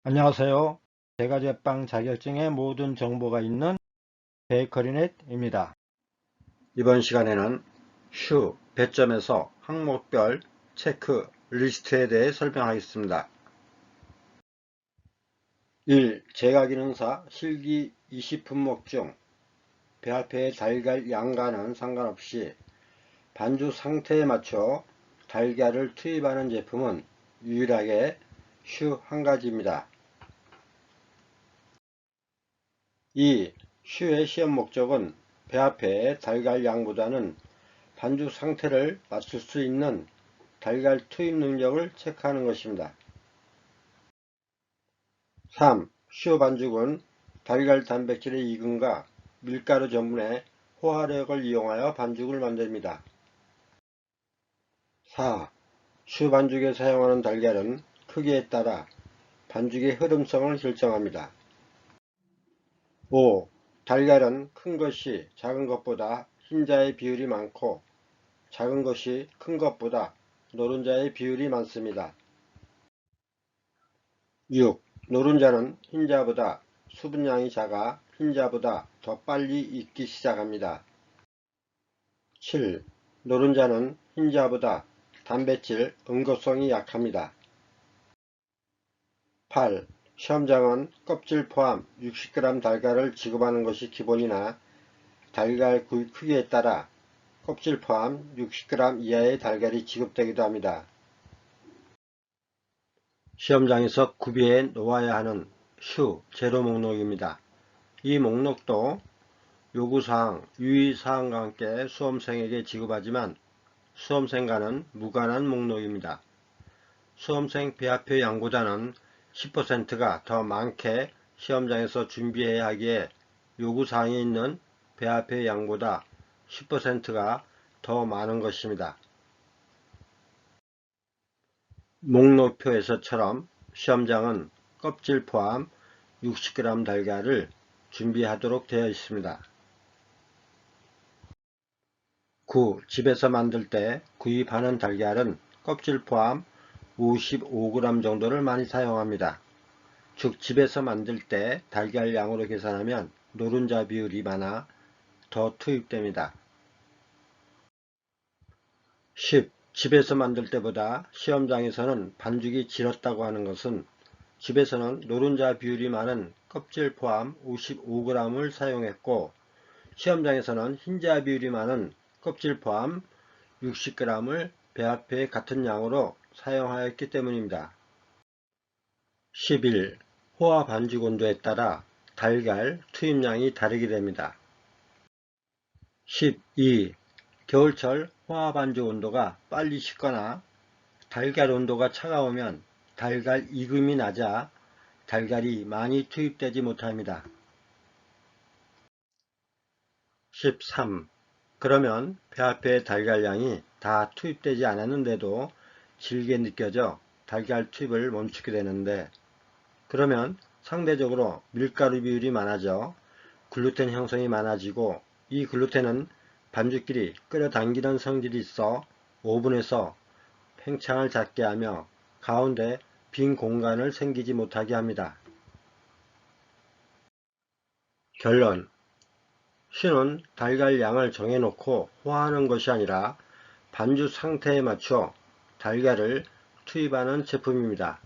안녕하세요. 제과제빵 자격증의 모든 정보가 있는 베이커리넷입니다. 이번 시간에는 슈 배점에서 항목별 체크 리스트에 대해 설명하겠습니다. 1. 제과기능사 실기 20품목 중 배합회의 달걀 양과는 상관없이 반죽 상태에 맞춰 달걀을 투입하는 제품은 유일하게 슈 한 가지입니다. 2. 슈의 시험 목적은 배합회의 달걀 양보다는 반죽 상태를 맞출 수 있는 달걀 투입 능력을 체크하는 것입니다. 3. 슈 반죽은 달걀 단백질의 이금과 밀가루 전분의 호화력을 이용하여 반죽을 만듭니다. 4. 슈 반죽에 사용하는 달걀은 크기에 따라 반죽의 흐름성을 결정합니다. 5. 달걀은 큰 것이 작은 것보다 흰자의 비율이 많고 작은 것이 큰 것보다 노른자의 비율이 많습니다. 6. 노른자는 흰자보다 수분량이 작아 흰자보다 더 빨리 익기 시작합니다. 7. 노른자는 흰자보다 단백질 응고성이 약합니다. 8. 시험장은 껍질 포함 60g 달걀을 지급하는 것이 기본이나 달걀 구입 크기에 따라 껍질 포함 60g 이하의 달걀이 지급되기도 합니다. 시험장에서 구비해 놓아야 하는 슈 재료 목록입니다. 이 목록도 요구사항, 유의사항과 함께 수험생에게 지급하지만 수험생과는 무관한 목록입니다. 수험생 배합회 양보다는 10%가 더 많게 시험장에서 준비해야 하기에 요구사항에 있는 배합회 양보다 10%가 더 많은 것입니다. 목록표에서처럼 시험장은 껍질 포함 60g 달걀을 준비하도록 되어 있습니다. 9. 집에서 만들 때 구입하는 달걀은 껍질 포함 55g 정도를 많이 사용합니다. 즉 집에서 만들 때 달걀 양으로 계산하면 노른자 비율이 많아 더 투입됩니다. 10. 집에서 만들 때보다 시험장에서는 반죽이 질었다고 하는 것은 집에서는 노른자 비율이 많은 껍질 포함 55g을 사용했고 시험장에서는 흰자 비율이 많은 껍질 포함 60g을 배합회의 같은 양으로 사용하였기 때문입니다. 11. 호화 반죽 온도에 따라 달걀 투입량이 다르게 됩니다. 12. 겨울철 호화 반죽 온도가 빨리 식거나 달걀 온도가 차가우면 달걀 익음이 낮아 달걀이 많이 투입되지 못합니다. 13. 그러면 배합회의 달걀량이 다 투입되지 않았는데도 질게 느껴져 달걀 투입을 멈추게 되는데 그러면 상대적으로 밀가루 비율이 많아져 글루텐 형성이 많아지고 이 글루텐은 반죽끼리 끌어당기는 성질이 있어 오븐에서 팽창을 작게 하며 가운데 빈 공간을 생기지 못하게 합니다. 결론. 슈는 달걀 양을 정해놓고 호화하는 것이 아니라 반죽 상태에 맞춰 달걀을 투입하는 제품입니다.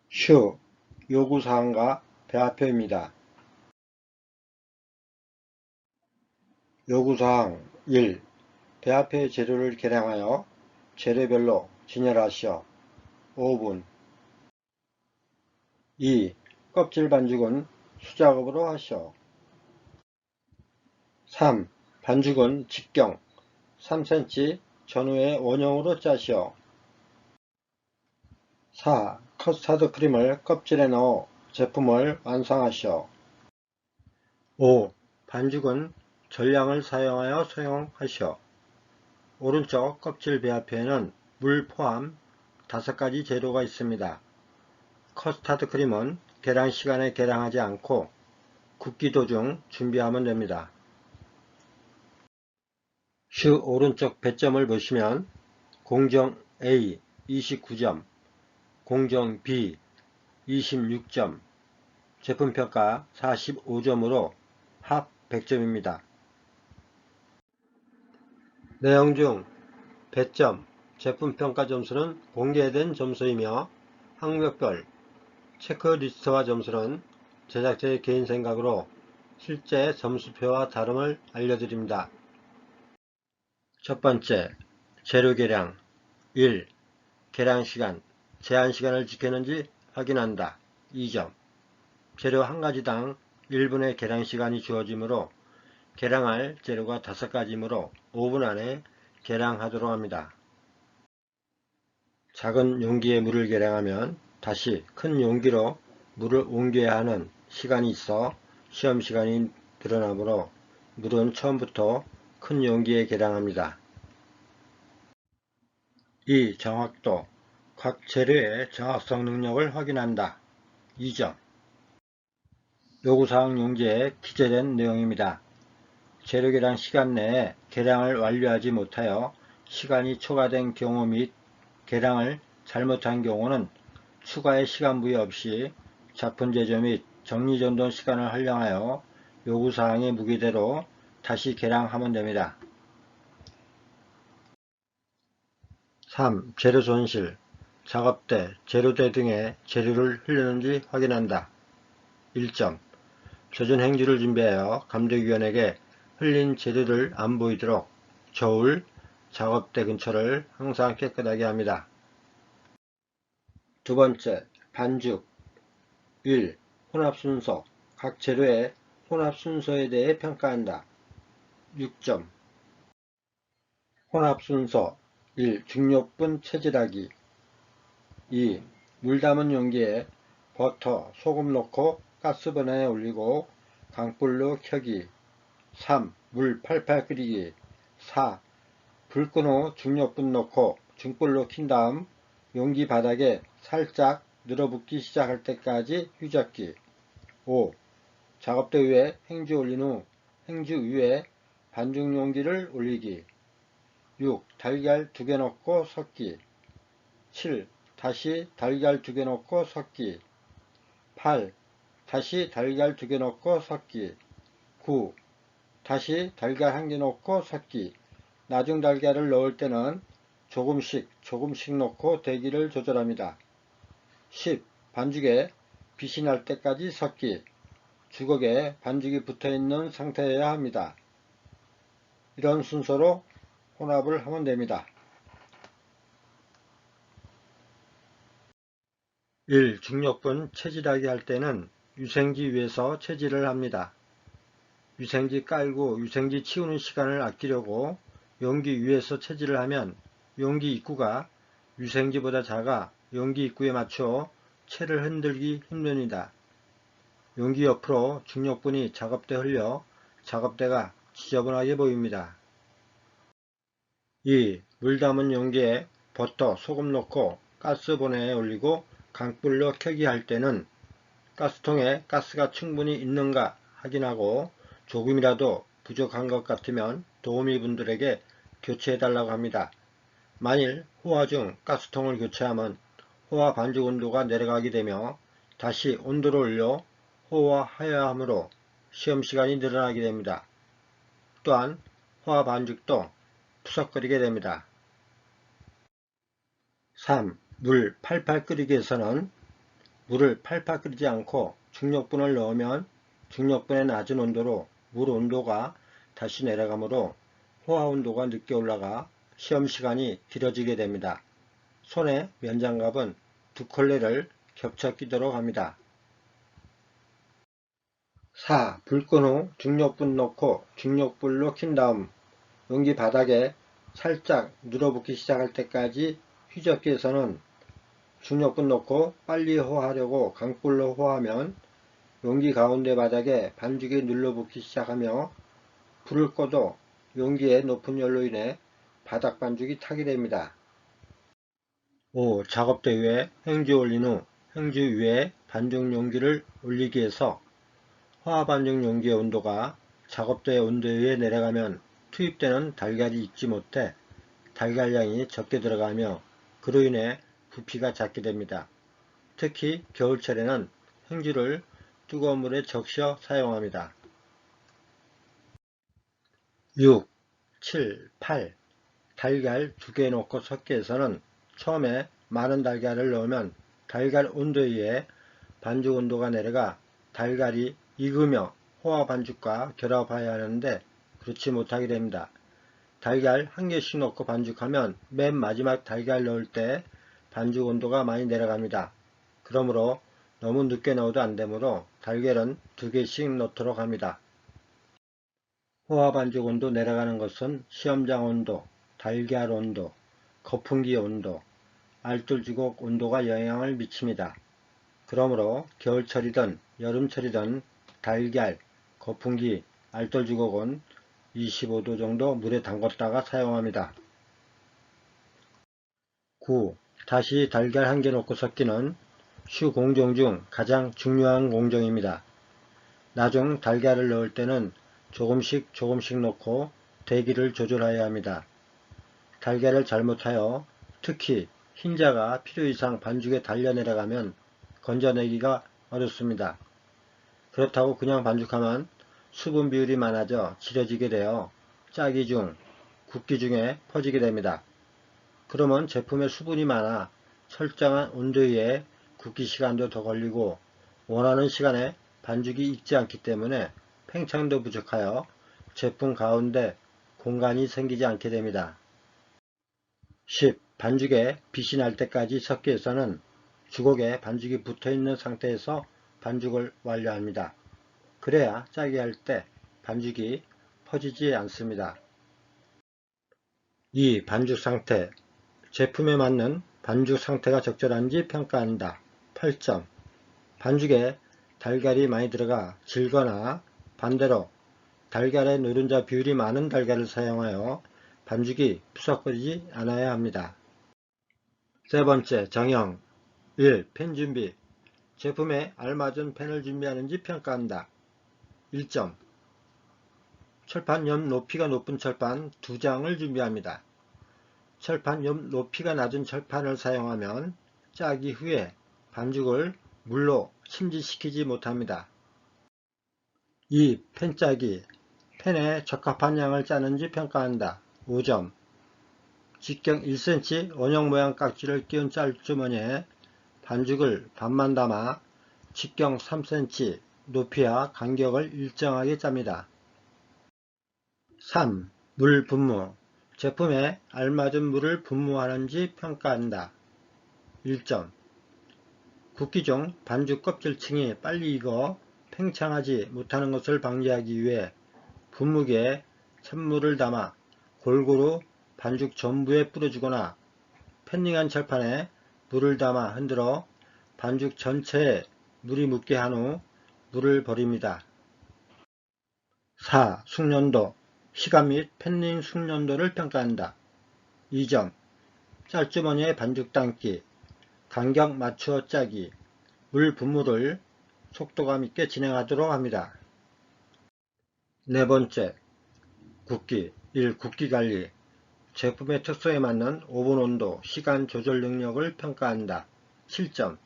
슈 요구사항과 배합표입니다. 요구사항 1. 배합회 재료를 계량하여 재료별로 진열하시오. 5분. 2. 껍질 반죽은 수작업으로 하시오. 3. 반죽은 직경 3cm 전후에 원형으로 짜시오. 4. 커스터드 크림을 껍질에 넣어 제품을 완성하시오. 5. 반죽은 전량을 사용하여 사용하시오. 오른쪽 껍질 배합회에는 물 포함 5가지 재료가 있습니다. 커스터드 크림은 계량 시간에 계량하지 않고 굽기 도중 준비하면 됩니다. 슈 오른쪽 배점을 보시면 공정 A 29점, 공정 B 26점, 제품평가 45점으로 합 100점입니다. 내용 중 배점, 제품평가 점수는 공개된 점수이며 항목별 체크리스트와 점수는 제작자의 개인 생각으로 실제 점수표와 다름을 알려드립니다. 첫 번째, 재료 계량 1. 계량시간, 제한시간을 지켰는지 확인한다. 2점. 재료 한 가지당 1분의 계량시간이 주어지므로 계량할 재료가 5가지이므로 5분 안에 계량하도록 합니다. 작은 용기에 물을 계량하면 다시 큰 용기로 물을 옮겨야 하는 시간이 있어 시험시간이 늘어나므로 물은 처음부터 큰 용기에 계량합니다. 2. 정확도, 각 재료의 정확성 능력을 확인한다. 2점. 요구사항 용지에 기재된 내용입니다. 재료 계량 시간 내에 계량을 완료하지 못하여 시간이 초과된 경우 및 계량을 잘못한 경우는 추가의 시간 부여 없이 작품 제조 및 정리전돈 시간을 활용하여 요구사항의 무기대로 다시 계량하면 됩니다. 3. 재료 손실, 작업대, 재료대 등의 재료를 흘렸는지 확인한다. 1점. 조준 행주를 준비하여 감독위원에게 흘린 재료를 안 보이도록 저울, 작업대 근처를 항상 깨끗하게 합니다. 두 번째, 반죽 1. 혼합 순서, 각 재료의 혼합 순서에 대해 평가한다. 6점. 혼합 순서 1. 중력분 체질하기 2. 물 담은 용기에 버터, 소금 넣고 가스버너에 올리고 강불로 켜기 3. 물 팔팔 끓이기 4. 불 끈 후 중력분 넣고 중불로 킨 다음 용기 바닥에 살짝 늘어붙기 시작할 때까지 휘젓기 5. 작업대 위에 행주 올린 후 행주 위에 반죽 용기를 올리기 6. 달걀 2개 넣고 섞기 7. 다시 달걀 2개 넣고 섞기 8. 다시 달걀 2개 넣고 섞기 9. 다시 달걀 1개 넣고 섞기 나중 달걀을 넣을 때는 조금씩 넣고 대기를 조절합니다. 10. 반죽에 빛이 날 때까지 섞기 주걱에 반죽이 붙어있는 상태여야 합니다. 이런 순서로 혼합을 하면 됩니다. 1. 중력분 체질하기 할 때는 유생지 위에서 체질을 합니다. 유생지 깔고 유생지 치우는 시간을 아끼려고 용기 위에서 체질을 하면 용기 입구가 유생지보다 작아 용기 입구에 맞춰 채를 흔들기 힘듭니다. 용기 옆으로 중력분이 작업대 흘려 작업대가 지저분하게 보입니다. 2. 물 담은 용기에 버터, 소금 넣고 가스버너에 올리고 강불로 켜기 할 때는 가스통에 가스가 충분히 있는가 확인하고 조금이라도 부족한 것 같으면 도우미분들에게 교체해 달라고 합니다. 만일 호화 중 가스통을 교체하면 호화 반죽 온도가 내려가게 되며 다시 온도를 올려 호화하여야 하므로 시험시간이 늘어나게 됩니다. 또한 호화 반죽도 푸석거리게 됩니다. 3. 물 팔팔 끓이기에서는 물을 팔팔 끓이지 않고 중력분을 넣으면 중력분의 낮은 온도로 물 온도가 다시 내려가므로 호화 온도가 늦게 올라가 시험시간이 길어지게 됩니다. 손에 면장갑은 2컬레를 겹쳐 끼도록 합니다. 4. 불 끈 후 중력분 넣고 중력불로 킨 다음 용기 바닥에 살짝 눌어붙기 시작할 때까지 휘젓기 해서는 중력분 넣고 빨리 호하려고 강불로 호하면 용기 가운데 바닥에 반죽이 눌러붙기 시작하며 불을 꺼도 용기의 높은 열로 인해 바닥 반죽이 타게 됩니다. 5. 작업대 위에 행주 올린 후 행주 위에 반죽 용기를 올리기 위해서 화학 반죽 용기의 온도가 작업대의 온도에 의해 내려가면 투입되는 달걀이 익지 못해 달걀량이 적게 들어가며 그로 인해 부피가 작게 됩니다. 특히 겨울철에는 행주를 뜨거운 물에 적셔 사용합니다. 6, 7, 8. 달걀 2개 넣고 섞기 위해서는 처음에 많은 달걀을 넣으면 달걀 온도에 의해 반죽 온도가 내려가 달걀이 익으며 호화 반죽과 결합하여야 하는데 그렇지 못하게 됩니다. 달걀 1개씩 넣고 반죽하면 맨 마지막 달걀 넣을 때 반죽 온도가 많이 내려갑니다. 그러므로 너무 늦게 넣어도 안되므로 달걀은 2개씩 넣도록 합니다. 호화 반죽 온도 내려가는 것은 시험장 온도, 달걀 온도, 거품기 온도, 알뜰주걱 온도가 영향을 미칩니다. 그러므로 겨울철이든 여름철이든 달걀, 거품기, 알뜰주걱은 25도 정도 물에 담갔다가 사용합니다. 9. 다시 달걀 1개 넣고 섞기는 슈 공정 중 가장 중요한 공정입니다. 나중 달걀을 넣을 때는 조금씩 넣고 대기를 조절해야 합니다. 달걀을 잘못하여 특히 흰자가 필요 이상 반죽에 달려 내려가면 건져내기가 어렵습니다. 그렇다고 그냥 반죽하면 수분 비율이 많아져 질어지게 되어 짜기 중, 굽기 중에 퍼지게 됩니다. 그러면 제품에 수분이 많아 설정한 온도에 굽기 시간도 더 걸리고 원하는 시간에 반죽이 익지 않기 때문에 팽창도 부족하여 제품 가운데 공간이 생기지 않게 됩니다. 10. 반죽에 빛이 날 때까지 섞기 위해서는 주걱에 반죽이 붙어있는 상태에서 반죽을 완료합니다. 그래야 짜게 할 때 반죽이 퍼지지 않습니다. 2. 반죽 상태. 제품에 맞는 반죽 상태가 적절한지 평가한다. 8점. 반죽에 달걀이 많이 들어가 질거나 반대로 달걀의 노른자 비율이 많은 달걀을 사용하여 반죽이 푸석거리지 않아야 합니다. 세 번째, 정형. 1. 팬 준비. 제품에 알맞은 팬을 준비하는지 평가한다. 1점. 철판 옆 높이가 높은 철판 2장을 준비합니다. 철판 옆 높이가 낮은 철판을 사용하면 짜기 후에 반죽을 물로 침지시키지 못합니다. 2. 팬 짜기. 팬에 적합한 양을 짜는지 평가한다. 5점. 직경 1cm 원형 모양 깍지를 끼운 짤주머니에 반죽을 반만 담아 직경 3cm 높이와 간격을 일정하게 짭니다. 3. 물 분무. 제품에 알맞은 물을 분무하는지 평가한다. 1점. 굽기 중 반죽 껍질층이 빨리 익어 팽창하지 못하는 것을 방지하기 위해 분무기에 찬물을 담아 골고루 반죽 전부에 뿌려주거나 팬닝한 철판에 물을 담아 흔들어 반죽 전체에 물이 묻게 한 후 물을 버립니다. 4. 숙련도. 시간 및 팬닝 숙련도를 평가한다. 2점. 짤주머니에 반죽 담기, 간격 맞추어 짜기, 물 분무를 속도감 있게 진행하도록 합니다. 네 번째, 굽기. 1. 굽기 관리. 제품의 특성에 맞는 오븐 온도, 시간 조절 능력을 평가한다. 7점.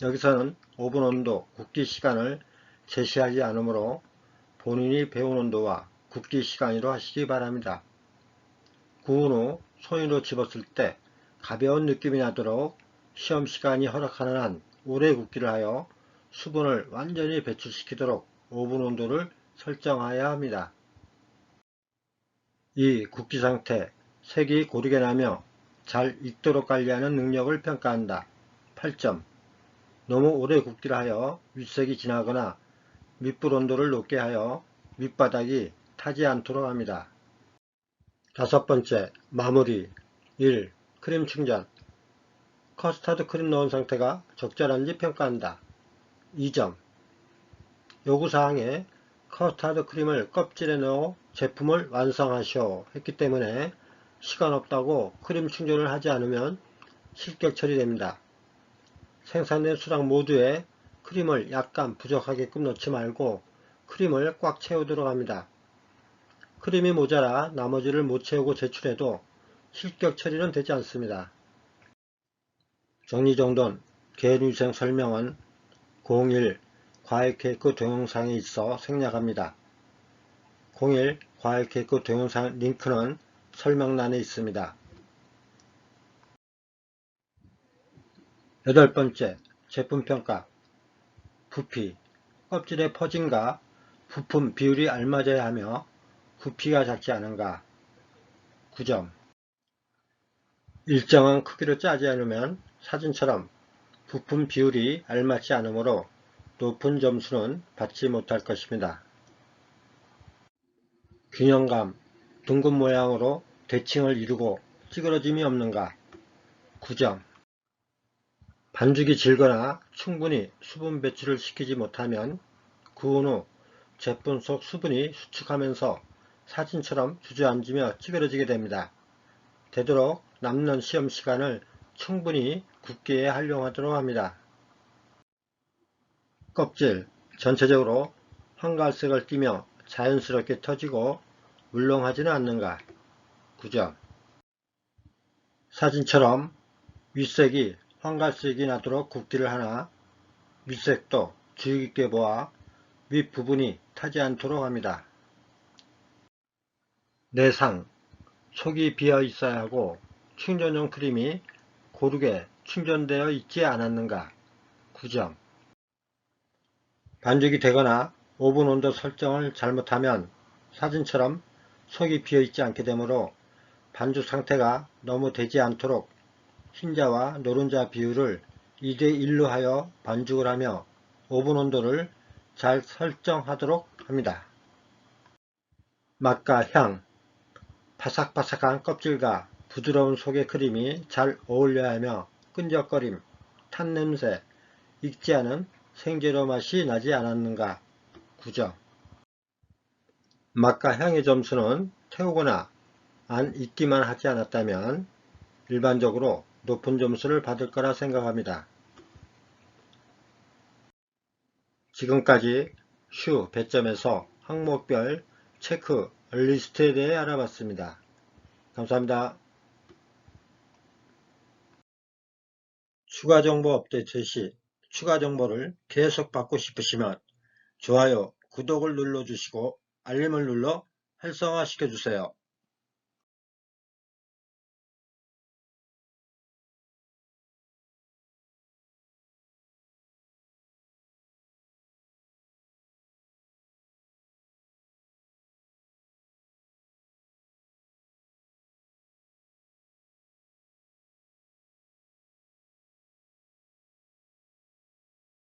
여기서는 오븐 온도, 굽기 시간을 제시하지 않으므로 본인이 배운 온도와 굽기 시간으로 하시기 바랍니다. 구운 후 손으로 집었을 때 가벼운 느낌이 나도록 시험시간이 허락하는 한 오래 굽기를 하여 수분을 완전히 배출시키도록 오븐 온도를 설정해야 합니다. 2. 굽기 상태. 색이 고르게 나며 잘 익도록 관리하는 능력을 평가한다. 8점. 너무 오래 굽기를 하여 윗색이 진하거나 밑불 온도를 높게 하여 밑바닥이 타지 않도록 합니다. 다섯 번째, 마무리. 1. 크림 충전. 커스터드 크림 넣은 상태가 적절한지 평가한다. 2점. 요구사항에 커스터드 크림을 껍질에 넣어 제품을 완성하시오 했기 때문에 시간 없다고 크림 충전을 하지 않으면 실격 처리됩니다. 생산된 수량 모두에 크림을 약간 부족하게끔 넣지 말고 크림을 꽉 채우도록 합니다. 크림이 모자라 나머지를 못 채우고 제출해도 실격 처리는 되지 않습니다. 정리정돈. 개인위생 설명은 01 과외케이크 동영상에 있어 생략합니다. 01 과외케이크 동영상 링크는 설명란에 있습니다. 8번째, 제품평가. 부피, 껍질의 퍼짐과 부품 비율이 알맞아야 하며 부피가 작지 않은가. 9점. 일정한 크기로 짜지 않으면 사진처럼 부품 비율이 알맞지 않으므로 높은 점수는 받지 못할 것입니다. 균형감, 둥근 모양으로 대칭을 이루고 찌그러짐이 없는가. 9점. 반죽이 질거나 충분히 수분 배출을 시키지 못하면 구운 후 제품 속 수분이 수축하면서 사진처럼 주저앉으며 찌그러지게 됩니다. 되도록 남는 시험 시간을 충분히 굽기에 활용하도록 합니다. 껍질 전체적으로 황갈색을 띠며 자연스럽게 터지고 물렁하지는 않는가. 9점. 사진처럼 윗색이 황갈색이 나도록 굽기를 하나 밑색도 주의 깊게 보아 윗부분이 타지 않도록 합니다. 내상, 속이 비어 있어야 하고 충전용 크림이 고르게 충전되어 있지 않았는가. 9점. 반죽이 되거나 오븐 온도 설정을 잘못하면 사진처럼 속이 비어 있지 않게 되므로 반죽 상태가 너무 되지 않도록 흰자와 노른자 비율을 2:1로 하여 반죽을 하며 오븐 온도를 잘 설정하도록 합니다. 맛과 향, 바삭바삭한 껍질과 부드러운 속의 크림이 잘 어울려야 하며 끈적거림, 탄냄새, 익지 않은 생재료 맛이 나지 않았는가. 9점. 맛과 향의 점수는 태우거나 안 익기만 하지 않았다면 일반적으로 높은 점수를 받을 거라 생각합니다. 지금까지 슈 배점에서 항목별 체크 리스트에 대해 알아봤습니다. 감사합니다. 추가 정보 업데이트 시 추가 정보를 계속 받고 싶으시면 좋아요, 구독을 눌러주시고 알림을 눌러 활성화 시켜주세요.